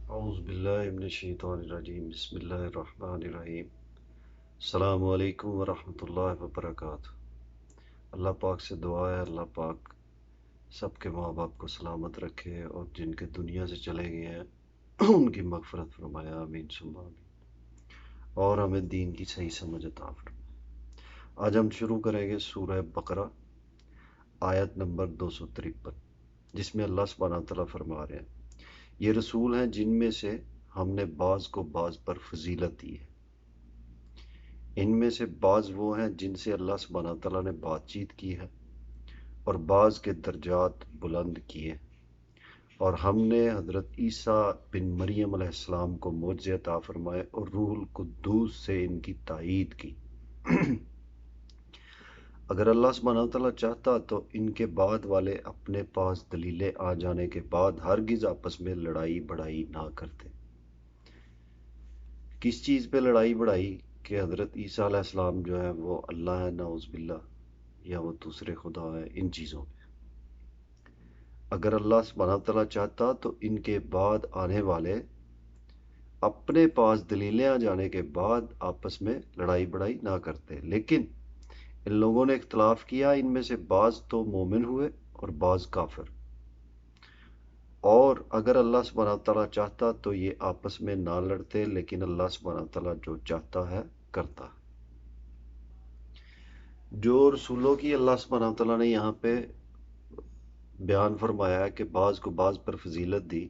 اعوذ باللہ من الشیطان الرجیم بسم اللہ الرحمن الرحیم السلام علیکم ورحمۃ اللہ وبرکاتہ۔ اللہ پاک سے دعا ہے اللہ پاک سب کے ماں باپ کو سلامت رکھے اور جن کے دنیا سے چلے گئے ہیں ان کی مغفرت فرمائے، آمین ثم آمین، اور ہمیں دین کی صحیح سمجھ عطا فرمائے۔ آج ہم شروع کریں گے سورہ بقرہ آیت نمبر 253، جس میں اللہ سبحانہ تعالیٰ فرما رہے ہیں یہ رسول ہیں جن میں سے ہم نے بعض کو بعض پر فضیلت دی ہے۔ ان میں سے بعض وہ ہیں جن سے اللہ سبحانہ تعالیٰ نے بات چیت کی ہے اور بعض کے درجات بلند کیے، اور ہم نے حضرت عیسیٰ بن مریم علیہ السلام کو معجزے عطا فرمائے اور روح القدوس سے ان کی تائید کی۔ اگر اللہ سبحانہ تعالیٰ چاہتا تو ان کے بعد والے اپنے پاس دلیلیں آ جانے کے بعد ہرگز آپس میں لڑائی بڑائی نہ کرتے۔ کس چیز پہ لڑائی بڑائی؟ کہ حضرت عیسیٰ علیہ السلام جو ہے وہ اللہ ہے نعوذ باللہ، یا وہ دوسرے خدا ہے، ان چیزوں پہ۔ اگر اللہ سبحانہ تعالیٰ چاہتا تو ان کے بعد آنے والے اپنے پاس دلیلیں آ جانے کے بعد آپس میں لڑائی بڑائی نہ کرتے، لیکن ان لوگوں نے اختلاف کیا، ان میں سے بعض تو مومن ہوئے اور بعض کافر۔ اور اگر اللہ سبحانہ تعالیٰ چاہتا تو یہ آپس میں نہ لڑتے، لیکن اللہ سبحانہ تعالیٰ جو چاہتا ہے کرتا ہے۔ جو رسولوں کی اللہ سبحانہ تعالیٰ نے یہاں پہ بیان فرمایا ہے کہ بعض کو بعض پر فضیلت دی،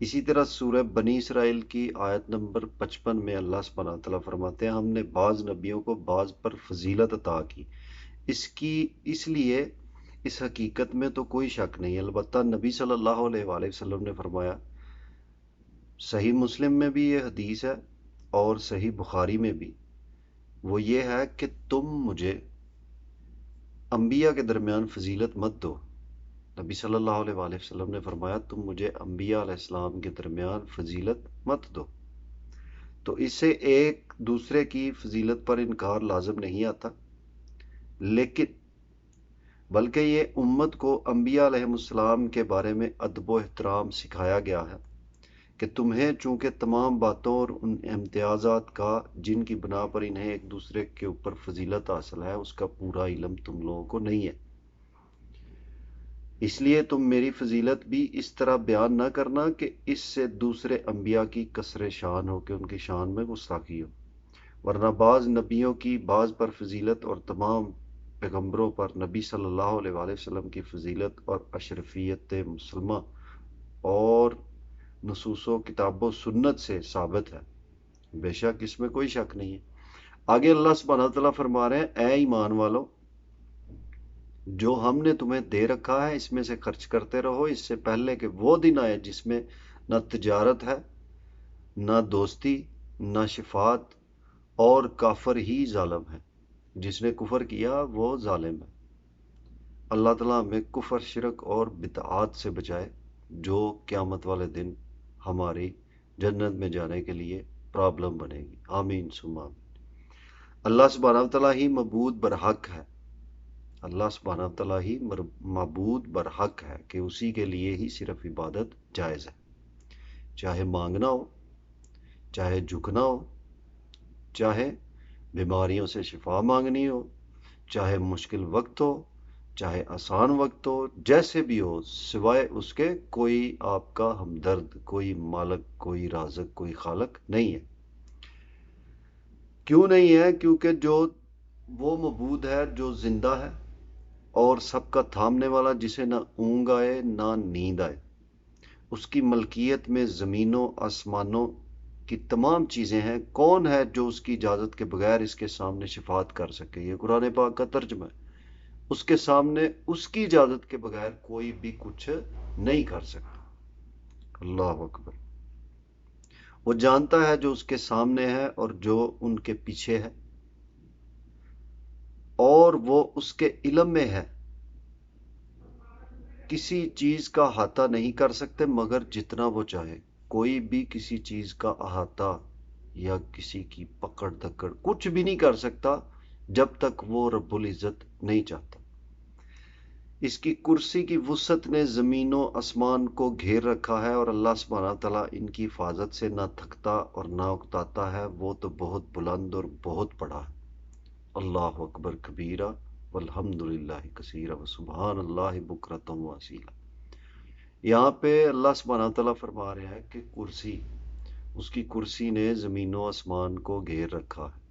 اسی طرح سورہ بنی اسرائیل کی آیت نمبر 55 میں اللہ سبحانہ تعالیٰ فرماتے ہیں ہم نے بعض نبیوں کو بعض پر فضیلت عطا کی۔ اس لیے اس حقیقت میں تو کوئی شک نہیں، البتہ نبی صلی اللہ علیہ وآلہ وسلم نے فرمایا، صحیح مسلم میں بھی یہ حدیث ہے اور صحیح بخاری میں بھی، وہ یہ ہے کہ تم مجھے انبیاء کے درمیان فضیلت مت دو۔ نبی صلی اللہ علیہ وآلہ وسلم نے فرمایا تم مجھے انبیاء علیہ السلام کے درمیان فضیلت مت دو۔ تو اس سے ایک دوسرے کی فضیلت پر انکار لازم نہیں آتا، لیکن بلکہ یہ امت کو انبیاء علیہ السلام کے بارے میں ادب و احترام سکھایا گیا ہے کہ تمہیں چونکہ تمام باتوں اور ان امتیازات کا جن کی بنا پر انہیں ایک دوسرے کے اوپر فضیلت حاصل ہے اس کا پورا علم تم لوگوں کو نہیں ہے، اس لیے تم میری فضیلت بھی اس طرح بیان نہ کرنا کہ اس سے دوسرے انبیاء کی کسر شان ہو، کہ ان کی شان میں گستاخی ہو، ورنہ بعض نبیوں کی بعض پر فضیلت اور تمام پیغمبروں پر نبی صلی اللہ علیہ وآلہ وسلم کی فضیلت اور اشرفیت مسلمہ اور نصوص و کتاب و سنت سے ثابت ہے، بے شک اس میں کوئی شک نہیں ہے۔ آگے اللہ سبحانہ تعالیٰ فرما رہے ہیں اے ایمان والو، جو ہم نے تمہیں دے رکھا ہے اس میں سے خرچ کرتے رہو، اس سے پہلے کہ وہ دن آئے جس میں نہ تجارت ہے، نہ دوستی، نہ شفاعت، اور کافر ہی ظالم ہے۔ جس نے کفر کیا وہ ظالم ہے۔ اللہ تعالیٰ ہمیں کفر، شرک اور بدعات سے بچائے جو قیامت والے دن ہماری جنت میں جانے کے لیے پرابلم بنے گی، آمین ثم آمین۔ اللہ سبحانہ تعالیٰ ہی معبود برحق ہے، اللہ سبحانہ تعالیٰ ہی معبود برحق ہے کہ اسی کے لیے ہی صرف عبادت جائز ہے، چاہے مانگنا ہو، چاہے جھکنا ہو، چاہے بیماریوں سے شفا مانگنی ہو، چاہے مشکل وقت ہو، چاہے آسان وقت ہو، جیسے بھی ہو، سوائے اس کے کوئی آپ کا ہمدرد، کوئی مالک، کوئی رازق، کوئی خالق نہیں ہے۔ کیوں نہیں ہے؟ کیونکہ جو وہ معبود ہے جو زندہ ہے اور سب کا تھامنے والا، جسے نہ اونگ آئے نہ نیند آئے، اس کی ملکیت میں زمینوں آسمانوں کی تمام چیزیں ہیں، کون ہے جو اس کی اجازت کے بغیر اس کے سامنے شفاعت کر سکے؟ یہ قرآن پاک کا ترجمہ ہے۔ اس کے سامنے اس کی اجازت کے بغیر کوئی بھی کچھ نہیں کر سکتا۔ اللہ اکبر۔ وہ جانتا ہے جو اس کے سامنے ہے اور جو ان کے پیچھے ہے، اور وہ اس کے علم میں ہے، کسی چیز کا احاطہ نہیں کر سکتے مگر جتنا وہ چاہے۔ کوئی بھی کسی چیز کا احاطہ یا کسی کی پکڑ دھکڑ کچھ بھی نہیں کر سکتا جب تک وہ رب العزت نہیں چاہتا۔ اس کی کرسی کی وسعت نے زمین و آسمان کو گھیر رکھا ہے، اور اللہ سبحانہ تعالیٰ ان کی حفاظت سے نہ تھکتا اور نہ اکتاتا ہے، وہ تو بہت بلند اور بہت بڑا ہے۔ اللہ اکبر کبیرہ والحمد للہ کثیرہ وسبحان اللہ بکرۃ واصیلا۔ یہاں پہ اللہ سبحانہ تعالیٰ فرما رہے ہیں کہ کرسی، اس کی کرسی نے زمین و آسمان کو گھیر رکھا ہے۔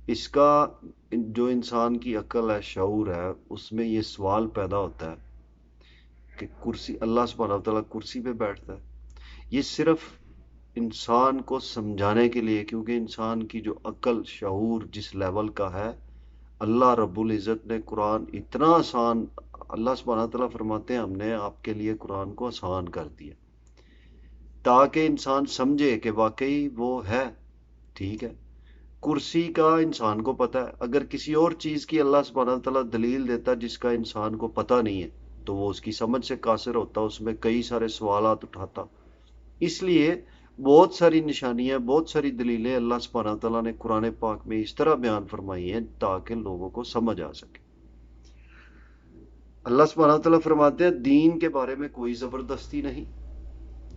اس کا جو انسان کی عقل ہے، شعور ہے، اس میں یہ سوال پیدا ہوتا ہے کہ کرسی، اللہ سبحانہ تعالیٰ کرسی پہ بیٹھتا ہے۔ یہ صرف انسان کو سمجھانے کے لیے، کیونکہ انسان کی جو عقل شعور جس لیول کا ہے، اللہ رب العزت نے قرآن اتنا آسان، اللہ سبحانہ تعالیٰ فرماتے ہیں ہم نے آپ کے لیے قرآن کو آسان کر دیا تاکہ انسان سمجھے کہ واقعی وہ ہے، ٹھیک ہے۔ کرسی کا انسان کو پتہ ہے، اگر کسی اور چیز کی اللہ سبحانہ تعالیٰ دلیل دیتا جس کا انسان کو پتہ نہیں ہے تو وہ اس کی سمجھ سے قاصر ہوتا، اس میں کئی سارے سوالات اٹھاتا۔ اس لیے بہت ساری نشانیاں، بہت ساری دلیلیں اللہ سبحانہ تعالیٰ نے قرآن پاک میں اس طرح بیان فرمائی ہیں تاکہ لوگوں کو سمجھ آ سکے۔ اللہ سبحانہ تعالیٰ فرماتے ہیں دین کے بارے میں کوئی زبردستی نہیں،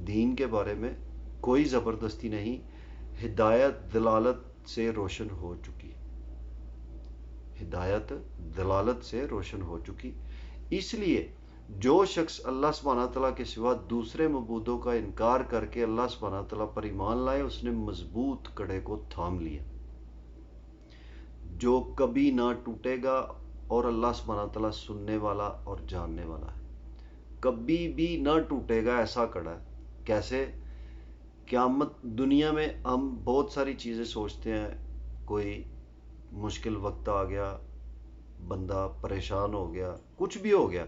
دین کے بارے میں کوئی زبردستی نہیں، ہدایت دلالت سے روشن ہو چکی، ہدایت دلالت سے روشن ہو چکی۔ اس لیے جو شخص اللہ سبحانہ تعالیٰ کے سوا دوسرے معبودوں کا انکار کر کے اللہ سبحانہ تعالیٰ پر ایمان لائے، اس نے مضبوط کڑے کو تھام لیا جو کبھی نہ ٹوٹے گا، اور اللہ سبحانہ تعالیٰ سننے والا اور جاننے والا ہے۔ کبھی بھی نہ ٹوٹے گا ایسا کڑا ہے۔ کیسے؟ قیامت، دنیا میں ہم بہت ساری چیزیں سوچتے ہیں، کوئی مشکل وقت آ گیا، بندہ پریشان ہو گیا، کچھ بھی ہو گیا،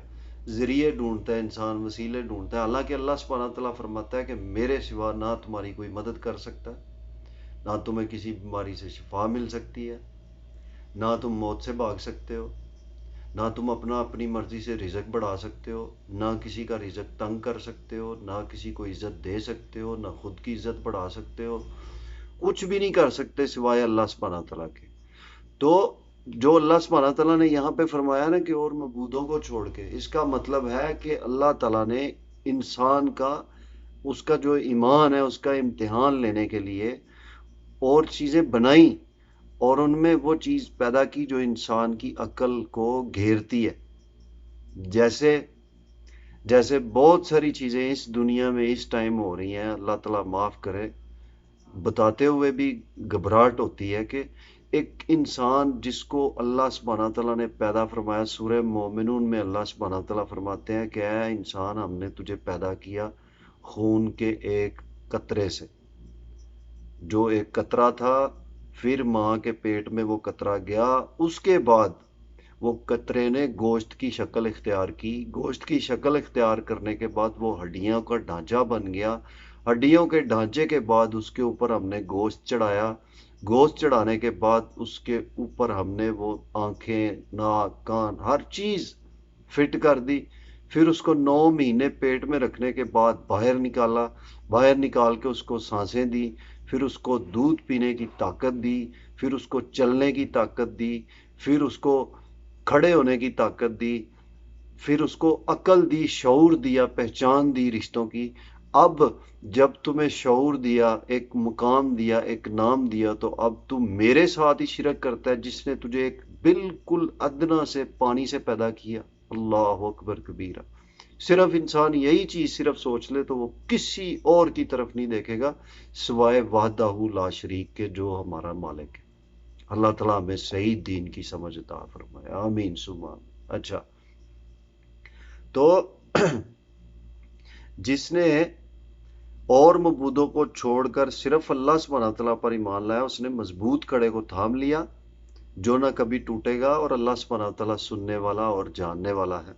ذریعے ڈھونڈتا ہے انسان، وسیلے ڈھونڈتا ہے، حالانکہ اللہ سبحانہ تعالیٰ فرماتا ہے کہ میرے سوا نہ تمہاری کوئی مدد کر سکتا ہے، نہ تمہیں کسی بیماری سے شفا مل سکتی ہے، نہ تم موت سے بھاگ سکتے ہو، نہ تم اپنی مرضی سے رزق بڑھا سکتے ہو، نہ کسی کا رزق تنگ کر سکتے ہو، نہ کسی کو عزت دے سکتے ہو، نہ خود کی عزت بڑھا سکتے ہو، کچھ بھی نہیں کر سکتے سوائے اللہ سبحانہ تعالیٰ کے۔ تو جو اللہ سبحانہ تعالیٰ نے یہاں پہ فرمایا نا کہ اور معبودوں کو چھوڑ کے، اس کا مطلب ہے کہ اللہ تعالیٰ نے انسان کا، اس کا جو ایمان ہے اس کا امتحان لینے کے لیے اور چیزیں بنائیں، اور ان میں وہ چیز پیدا کی جو انسان کی عقل کو گھیرتی ہے۔ جیسے بہت ساری چیزیں اس دنیا میں اس ٹائم ہو رہی ہیں، اللہ تعالیٰ معاف کرے، بتاتے ہوئے بھی گھبراہٹ ہوتی ہے کہ ایک انسان جس کو اللہ سبحانہ تعالیٰ نے پیدا فرمایا، سورہ مومنون میں اللہ سبحانہ تعالیٰ فرماتے ہیں کہ اے انسان، ہم نے تجھے پیدا کیا خون کے ایک قطرے سے، جو ایک قطرہ تھا، پھر ماں کے پیٹ میں وہ قطرہ گیا، اس کے بعد وہ قطرے نے گوشت کی شکل اختیار کی، گوشت کی شکل اختیار کرنے کے بعد وہ ہڈیوں کا ڈھانچہ بن گیا، ہڈیوں کے ڈھانچے کے بعد اس کے اوپر ہم نے گوشت چڑھایا، گوشت چڑھانے کے بعد اس کے اوپر ہم نے وہ آنکھیں، ناک، کان، ہر چیز فٹ کر دی، پھر اس کو 9 مہینے پیٹ میں رکھنے کے بعد باہر نکالا، باہر نکال کے اس کو سانسیں دی، پھر اس کو دودھ پینے کی طاقت دی، پھر اس کو چلنے کی طاقت دی، پھر اس کو کھڑے ہونے کی طاقت دی، پھر اس کو عقل دی، شعور دیا، پہچان دی رشتوں کی۔ اب جب تمہیں شعور دیا، ایک مقام دیا، ایک نام دیا، تو اب تم میرے ساتھ ہی شرک کرتا ہے جس نے تجھے ایک بالکل ادنا سے پانی سے پیدا کیا۔ اللہ اکبر کبیرہ۔ صرف انسان یہی چیز صرف سوچ لے تو وہ کسی اور کی طرف نہیں دیکھے گا سوائے وحدہ لا شریک کے، جو ہمارا مالک ہے۔ اللہ تعالیٰ ہمیں صحیح دین کی سمجھ عطا فرمائے، آمین ثم آمین۔ اچھا، تو جس نے اور معبودوں کو چھوڑ کر صرف اللہ سبحانہ تعالیٰ پر ایمان لایا، اس نے مضبوط کڑے کو تھام لیا جو نہ کبھی ٹوٹے گا، اور اللہ سبحانہ تعالیٰ سننے والا اور جاننے والا ہے۔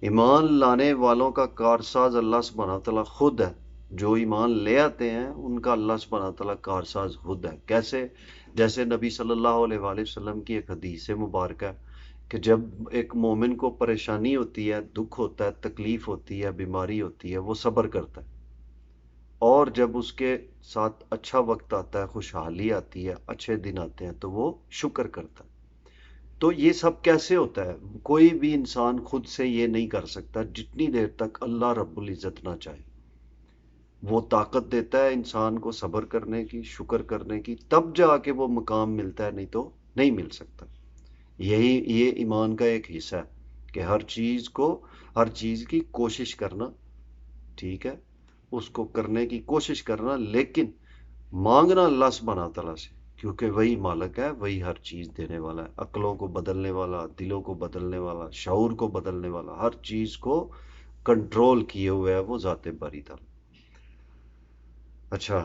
ایمان لانے والوں کا کارساز اللہ سبحانہ تعالیٰ خود ہے، جو ایمان لے آتے ہیں ان کا اللہ سبحانہ تعالیٰ کارساز خود ہے۔ کیسے؟ جیسے نبی صلی اللہ علیہ وآلہ وسلم کی ایک حدیث مبارکہ ہے کہ جب ایک مومن کو پریشانی ہوتی ہے، دکھ ہوتا ہے، تکلیف ہوتی ہے، بیماری ہوتی ہے، وہ صبر کرتا ہے، اور جب اس کے ساتھ اچھا وقت آتا ہے، خوشحالی آتی ہے، اچھے دن آتے ہیں، تو وہ شکر کرتا ہے۔ تو یہ سب کیسے ہوتا ہے؟ کوئی بھی انسان خود سے یہ نہیں کر سکتا جتنی دیر تک اللہ رب العزت نہ چاہے۔ وہ طاقت دیتا ہے انسان کو صبر کرنے کی، شکر کرنے کی، تب جا کے وہ مقام ملتا ہے، نہیں تو نہیں مل سکتا۔ یہی یہ ایمان کا ایک حصہ ہے کہ ہر چیز کی کوشش کرنا، ٹھیک ہے، اس کو کرنے کی کوشش کرنا، لیکن مانگنا اللہ سبحانہ تعالیٰ سے، کیونکہ وہی مالک ہے، وہی ہر چیز دینے والا ہے، عقلوں کو بدلنے والا، دلوں کو بدلنے والا، شعور کو بدلنے والا، ہر چیز کو کنٹرول کیے ہوئے ہے وہ ذات باری تعالیٰ۔ اچھا،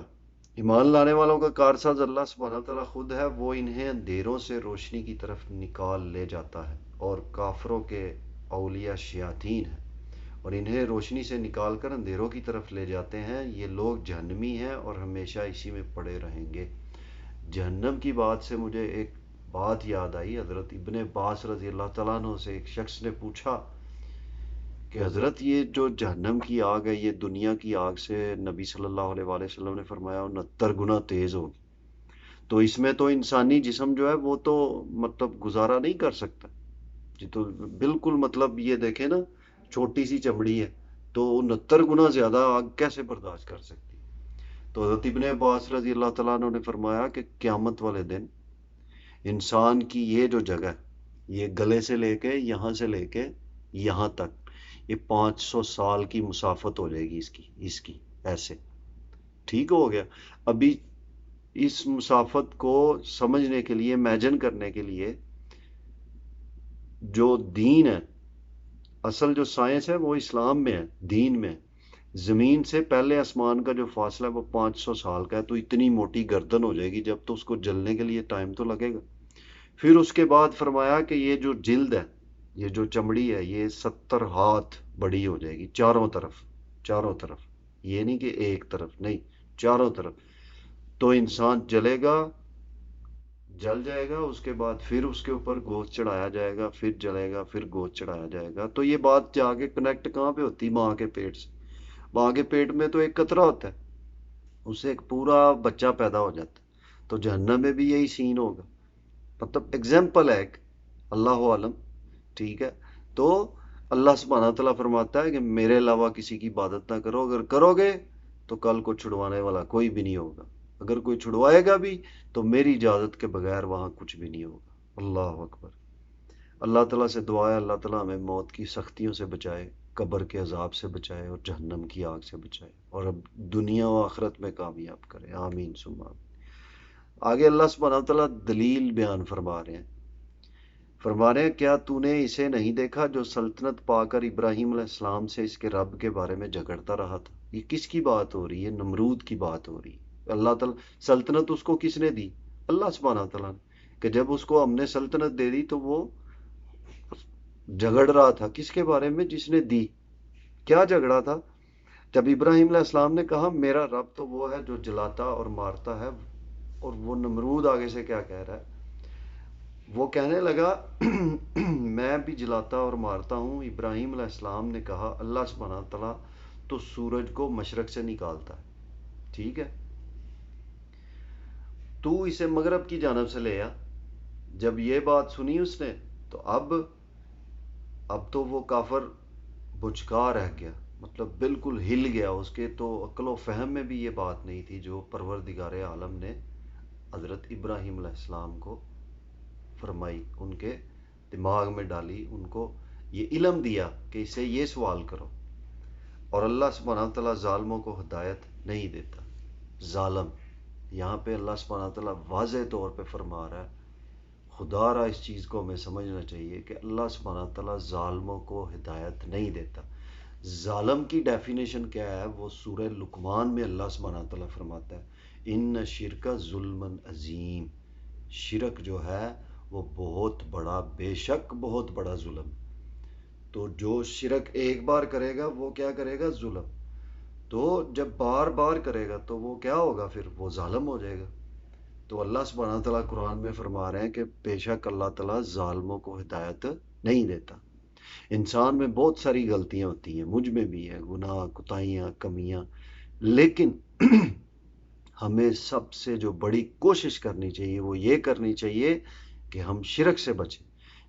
ایمان لانے والوں کا کارساز اللہ سبحانہ تعالیٰ خود ہے، وہ انہیں اندھیروں سے روشنی کی طرف نکال لے جاتا ہے، اور کافروں کے اولیاء شیاطین ہیں، اور انہیں روشنی سے نکال کر اندھیروں کی طرف لے جاتے ہیں، یہ لوگ جہنمی ہیں اور ہمیشہ اسی میں پڑے رہیں گے۔ جہنم کی بات سے مجھے ایک بات یاد آئی، حضرت ابن عباس رضی اللہ تعالیٰ عنہ سے ایک شخص نے پوچھا کہ حضرت یہ جو جہنم کی آگ ہے، یہ دنیا کی آگ سے نبی صلی اللہ علیہ وآلہ وسلم نے فرمایا 69 گنا تیز ہوگی، تو اس میں تو انسانی جسم جو ہے وہ تو مطلب گزارا نہیں کر سکتا جی، تو بالکل مطلب یہ دیکھیں نا، چھوٹی سی چمڑی ہے تو 69 گنا زیادہ آگ کیسے برداشت کر سکتی؟ تو حضرت ابن عباس رضی اللہ تعالیٰ عنہ نے فرمایا کہ قیامت والے دن انسان کی یہ جو جگہ ہے، یہ گلے سے لے کے یہاں سے لے کے یہاں تک، یہ 500 سال کی مسافت ہو جائے گی اس کی ایسے، ٹھیک ہو گیا؟ ابھی اس مسافت کو سمجھنے کے لیے، امیجن کرنے کے لیے، جو دین ہے، اصل جو سائنس ہے وہ اسلام میں ہے، دین میں ہے۔ زمین سے پہلے آسمان کا جو فاصلہ ہے وہ 500 سال کا ہے، تو اتنی موٹی گردن ہو جائے گی، جب تو اس کو جلنے کے لیے ٹائم تو لگے گا۔ پھر اس کے بعد فرمایا کہ یہ جو جلد ہے، یہ جو چمڑی ہے، یہ 70 ہاتھ بڑی ہو جائے گی، چاروں طرف، چاروں طرف، یہ نہیں کہ ایک طرف، نہیں، چاروں طرف۔ تو انسان جلے گا، جل جائے گا، اس کے بعد پھر اس کے اوپر گوشت چڑھایا جائے گا، پھر جلے گا، پھر گوشت چڑھایا جائے گا۔ تو یہ بات جا کے کنیکٹ کہاں پہ ہوتی؟ ماں کے پیٹ سے۔ ماں کے پیٹ میں تو ایک قطرہ ہوتا ہے، اس سے ایک پورا بچہ پیدا ہو جاتا ہے، تو جہنم میں بھی یہی سین ہوگا۔ مطلب ایگزامپل ہے ایک، اللہ عالم، ٹھیک ہے؟ تو اللہ سبحانہ تعالیٰ فرماتا ہے کہ میرے علاوہ کسی کی عبادت نہ کرو، اگر کرو گے تو کل کو چھڑوانے والا کوئی بھی نہیں ہوگا، اگر کوئی چھڑوائے گا بھی تو میری اجازت کے بغیر وہاں کچھ بھی نہیں ہوگا۔ اللہ اکبر۔ اللہ تعالیٰ سے دعا ہے اللہ تعالیٰ ہمیں موت کی سختیوں سے بچائے، قبر کے عذاب سے بچائے، اور جہنم کی آگ سے بچائے، اور اب دنیا و آخرت میں کامیاب کرے، آمین ثم آمین۔ آگے اللہ سبحانہ تعالیٰ دلیل بیان فرما رہے ہیں کیا تو نے اسے نہیں دیکھا جو سلطنت پا کر ابراہیم علیہ السلام سے اس کے رب کے بارے میں جھگڑتا رہا تھا؟ یہ کس کی بات ہو رہی ہے؟ نمرود کی بات ہو رہی ہے۔ اللہ تعالیٰ، سلطنت اس کو کس نے دی؟ اللہ سبحانہ تعالیٰ نے، کہ جب اس کو ہم نے سلطنت دے دی تو وہ جھگڑ رہا تھا کس کے بارے میں؟ جس نے دی۔ کیا جھگڑا تھا؟ جب ابراہیم علیہ السلام نے کہا میرا رب تو وہ ہے جو جلاتا اور مارتا ہے، اور وہ نمرود آگے سے کیا کہہ رہا ہے؟ وہ کہنے لگا میں بھی جلاتا اور مارتا ہوں۔ ابراہیم علیہ السلام نے کہا اللہ سبحانہ تعالیٰ تو سورج کو مشرق سے نکالتا ہے، ٹھیک ہے، تو اسے مغرب کی جانب سے لے آ۔ جب یہ بات سنی اس نے تو اب تو وہ کافر بچکا رہ گیا، مطلب بالکل ہل گیا، اس کے تو عقل و فہم میں بھی یہ بات نہیں تھی جو پروردگار عالم نے حضرت ابراہیم علیہ السلام کو فرمائی، ان کے دماغ میں ڈالی، ان کو یہ علم دیا کہ اسے یہ سوال کرو۔ اور اللہ سبحانہ تعالیٰ ظالموں کو ہدایت نہیں دیتا۔ ظالم، یہاں پہ اللہ سبحانہ تعالیٰ واضح طور پہ فرما رہا ہے، خدا را اس چیز کو ہمیں سمجھنا چاہیے کہ اللہ سبحانہ تعالیٰ ظالموں کو ہدایت نہیں دیتا۔ ظالم کی ڈیفینیشن کیا ہے؟ وہ سورہ لقمان میں اللہ سبحانہ تعالیٰ فرماتا ہے ان شرک ظلم عظیم، شرک جو ہے وہ بہت بڑا، بے شک بہت بڑا ظلم۔ تو جو شرک ایک بار کرے گا وہ کیا کرے گا؟ ظلم۔ تو جب بار بار کرے گا تو وہ کیا ہوگا؟ پھر وہ ظالم ہو جائے گا۔ تو اللہ سبحانہ تعالیٰ قرآن میں فرما رہے ہیں کہ بے شک اللہ تعالیٰ ظالموں کو ہدایت نہیں دیتا۔ انسان میں بہت ساری غلطیاں ہوتی ہیں، مجھ میں بھی ہے، گناہ، کوتاہیاں، کمیاں، لیکن ہمیں سب سے جو بڑی کوشش کرنی چاہیے وہ یہ کرنی چاہیے کہ ہم شرک سے بچیں۔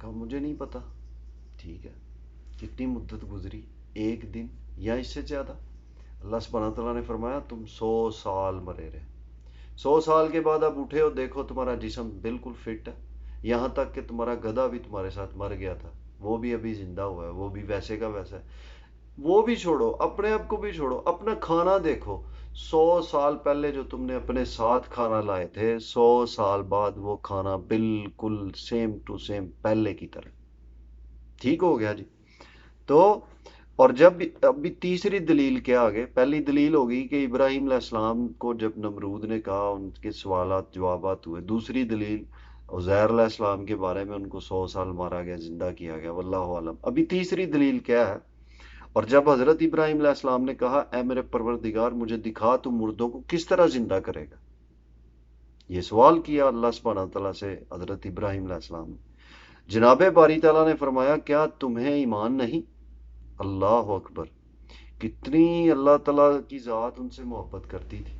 کہا مجھے نہیں پتا. ٹھیک ہے. کتنی مدت گزری؟ ایک دن یا اس سے زیادہ؟ اللہ سبحانہ تعالیٰ نے فرمایا تم 100 سال مرے رہے. 100 سال کے بعد اب اٹھے ہو، دیکھو تمہارا جسم بالکل فٹ ہے. یہاں تک کہ تمہارا گدھا بھی تمہارے ساتھ مر گیا تھا، وہ بھی ابھی زندہ ہوا ہے، وہ بھی ویسے کا ویسا ہے. وہ بھی چھوڑو، اپنے آپ کو بھی چھوڑو، اپنا کھانا دیکھو. 100 سال پہلے جو تم نے اپنے ساتھ کھانا لائے تھے، 100 سال بعد وہ کھانا بالکل سیم ٹو سیم پہلے کی طرح ٹھیک ہو گیا جی. تو اور جب ابھی تیسری دلیل کیا آگے، پہلی دلیل ہوگی کہ ابراہیم علیہ السلام کو جب نمرود نے کہا ان کے سوالات جوابات ہوئے. دوسری دلیل عزیر علیہ السلام کے بارے میں، ان کو 100 سال مارا گیا، زندہ کیا گیا، واللہ عالم. ابھی تیسری دلیل کیا ہے؟ اور جب حضرت ابراہیم علیہ السلام نے کہا اے میرے پروردگار مجھے دکھا تو مردوں کو کس طرح زندہ کرے گا، یہ سوال کیا اللہ سبحانہ تعالیٰ سے حضرت ابراہیم علیہ السلام نے. جناب باری تعالیٰ نے فرمایا کیا تمہیں ایمان نہیں؟ اللہ اکبر. کتنی اللہ تعالیٰ کی ذات ان سے محبت کرتی تھی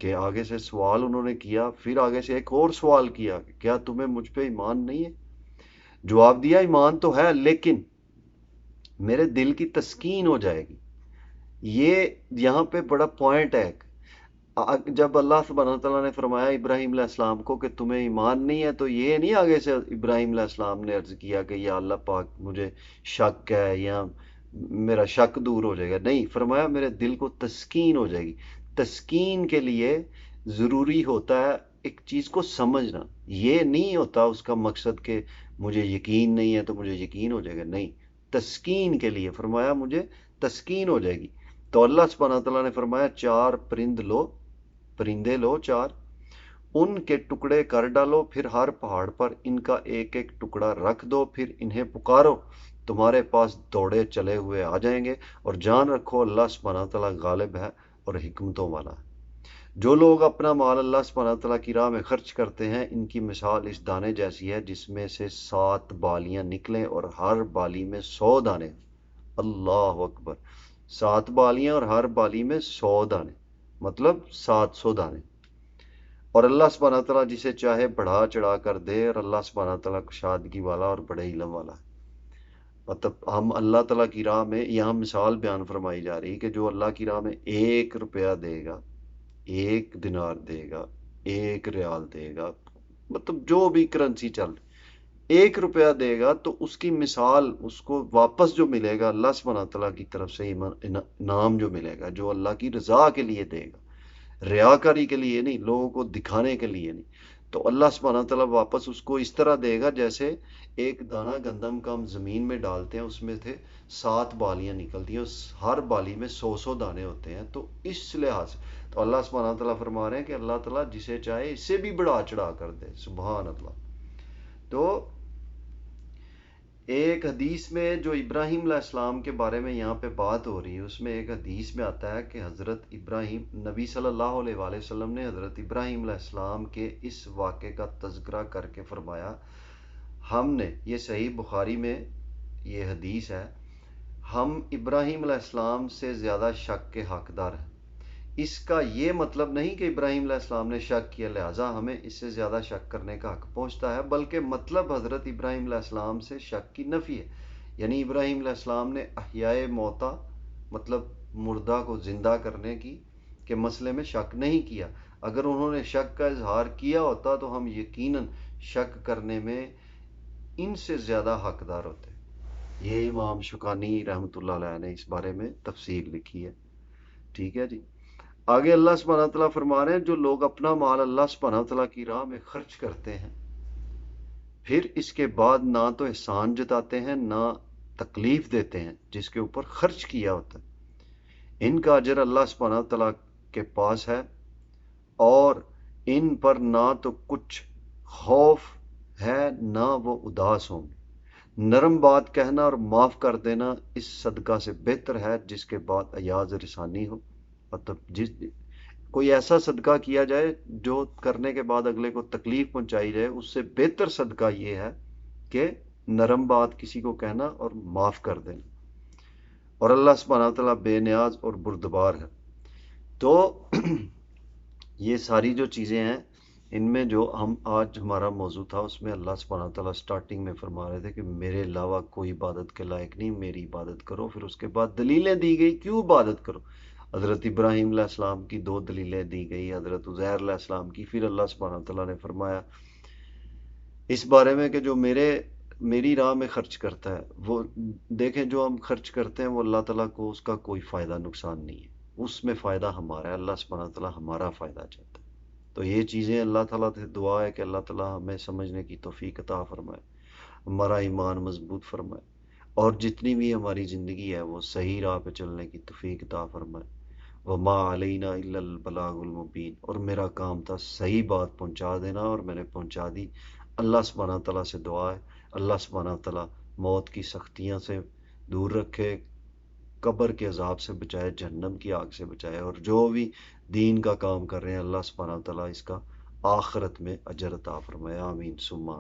کہ آگے سے سوال انہوں نے کیا، پھر آگے سے ایک اور سوال کیا کہ کیا تمہیں مجھ پہ ایمان نہیں ہے؟ جواب دیا ایمان تو ہے، لیکن میرے دل کی تسکین ہو جائے گی. یہ یہاں پہ بڑا پوائنٹ ہے. جب اللہ سبحانہ تعالیٰ نے فرمایا ابراہیم علیہ السلام کو کہ تمہیں ایمان نہیں ہے، تو یہ نہیں آگے سے ابراہیم علیہ السلام نے عرض کیا کہ یا اللہ پاک مجھے شک ہے یا میرا شک دور ہو جائے گا. نہیں، فرمایا میرے دل کو تسکین ہو جائے گی. تسکین کے لیے ضروری ہوتا ہے ایک چیز کو سمجھنا. یہ نہیں ہوتا اس کا مقصد کہ مجھے یقین نہیں ہے تو مجھے یقین ہو جائے گا. نہیں، تسکین کے لیے فرمایا مجھے تسکین ہو جائے گی. تو اللہ سبحانہ تعالیٰ نے فرمایا 4 پرندے لو 4، ان کے ٹکڑے کر ڈالو، پھر ہر پہاڑ پر ان کا ایک ایک ٹکڑا رکھ دو، پھر انہیں پکارو، تمہارے پاس دوڑے چلے ہوئے آ جائیں گے. اور جان رکھو اللہ سبحانہ تعالیٰ غالب ہے اور حکمتوں والا ہے. جو لوگ اپنا مال اللہ سبحانہ تعالیٰ کی راہ میں خرچ کرتے ہیں، ان کی مثال اس دانے جیسی ہے جس میں سے 7 بالیاں نکلیں اور ہر بالی میں 100 دانے. اللہ اکبر. 7 بالیاں اور ہر بالی میں 100 دانے، مطلب 700 دانے. اور اللہ سبحانہ تعالیٰ جسے چاہے بڑھا چڑھا کر دے، اور اللہ سبحانہ تعالیٰ کشادگی والا اور بڑے علم والا ہے. مطلب ہم اللہ تعالیٰ کی راہ میں یہاں مثال بیان فرمائی جا رہی کہ جو اللہ کی راہ میں 1 روپیہ دے گا، 1 دینار دے گا، 1 ریال دے گا، مطلب جو بھی کرنسی چل رہی، 1 روپیہ دے گا تو اس کی مثال، اس کو واپس جو ملے گا اللہ سبحانہ تعالیٰ کی طرف سے انعام جو ملے گا، جو اللہ کی رضا کے لیے دے گا، ریاکاری کے لیے نہیں، لوگوں کو دکھانے کے لیے نہیں، تو اللہ سبحانہ تعالیٰ واپس اس کو اس طرح دے گا جیسے ایک دانہ گندم کا ہم زمین میں ڈالتے ہیں، اس میں سے 7 بالیاں نکلتی ہیں، ہر بالی میں 100 دانے ہوتے ہیں. تو اس لحاظ سے تو اللہ سبحانہ تعالیٰ فرما رہے ہیں کہ اللہ تعالیٰ جسے چاہے اس سے بھی بڑھا چڑھا کر دے. سبحان اللہ. تو ایک حدیث میں جو ابراہیم علیہ السلام کے بارے میں یہاں پہ بات ہو رہی ہے، اس میں ایک حدیث میں آتا ہے کہ حضرت ابراہیم، نبی صلی اللہ علیہ وآلہ وسلم نے حضرت ابراہیم علیہ السلام کے اس واقعے کا تذکرہ کر کے فرمایا، ہم نے، یہ صحیح بخاری میں یہ حدیث ہے، ہم ابراہیم علیہ السلام سے زیادہ شک کے حقدار ہیں. اس کا یہ مطلب نہیں کہ ابراہیم علیہ السلام نے شک کیا لہٰذا ہمیں اس سے زیادہ شک کرنے کا حق پہنچتا ہے، بلکہ مطلب حضرت ابراہیم علیہ السلام سے شک کی نفی ہے. یعنی ابراہیم علیہ السلام نے احیاء موتا، مطلب مردہ کو زندہ کرنے کی کہ مسئلے میں شک نہیں کیا. اگر انہوں نے شک کا اظہار کیا ہوتا تو ہم یقیناً شک کرنے میں ان سے زیادہ حقدار ہوتے. یہ امام شوکانی رحمۃ اللہ علیہ نے اس بارے میں تفسیر لکھی ہے. ٹھیک ہے جی. آگے اللہ سبحانہ تعالیٰ فرما رہے ہیں جو لوگ اپنا مال اللہ سبحانہ تعالیٰ کی راہ میں خرچ کرتے ہیں، پھر اس کے بعد نہ تو احسان جتاتے ہیں نہ تکلیف دیتے ہیں جس کے اوپر خرچ کیا ہوتا ہے، ان کا اجر اللہ سبحانہ تعالیٰ کے پاس ہے، اور ان پر نہ تو کچھ خوف ہے نہ وہ اداس ہوں گے. نرم بات کہنا اور معاف کر دینا اس صدقہ سے بہتر ہے جس کے بعد ایاز رسانی ہو. مطلب کوئی ایسا صدقہ کیا جائے جو کرنے کے بعد اگلے کو تکلیف پہنچائی جائے، اس سے بہتر صدقہ یہ ہے کہ نرم بات کسی کو کہنا اور معاف کر دینا. اور اللہ سبحانہ تعالیٰ بے نیاز اور بردبار ہے. تو یہ ساری جو چیزیں ہیں ان میں جو ہم آج ہمارا موضوع تھا اس میں اللہ سبحانہ تعالیٰ سٹارٹنگ میں فرما رہے تھے کہ میرے علاوہ کوئی عبادت کے لائق نہیں، میری عبادت کرو. پھر اس کے بعد دلیلیں دی گئی کیوں عبادت کرو. حضرت ابراہیم علیہ السلام کی دو دلیلیں دی گئی، حضرت عزیر علیہ السلام کی. پھر اللہ سبحانہ تعالیٰ نے فرمایا اس بارے میں کہ جو میری راہ میں خرچ کرتا ہے وہ دیکھیں، جو ہم خرچ کرتے ہیں وہ اللہ تعالیٰ کو اس کا کوئی فائدہ نقصان نہیں ہے، اس میں فائدہ ہمارا ہے. اللہ سبحانہ تعالیٰ ہمارا فائدہ چاہتا ہے. تو یہ چیزیں اللہ تعالیٰ سے دعا ہے کہ اللہ تعالیٰ ہمیں سمجھنے کی توفیق عطا فرمائے، ہمارا ایمان مضبوط فرمائے، اور جتنی بھی ہماری زندگی ہے وہ صحیح راہ پہ چلنے کی توفیق عطا فرمائے. وما علینا الا البلاغ المبین. اور میرا کام تھا صحیح بات پہنچا دینا اور میں نے پہنچا دی. اللہ سبحانہ تعالیٰ سے دعا ہے اللہ سبحانہ تعالیٰ موت کی سختیاں سے دور رکھے، قبر کے عذاب سے بچائے، جہنم کی آگ سے بچائے، اور جو بھی دین کا کام کر رہے ہیں اللہ سبحانہ تعالیٰ اس کا آخرت میں اجر عطا فرمائے. آمین ثم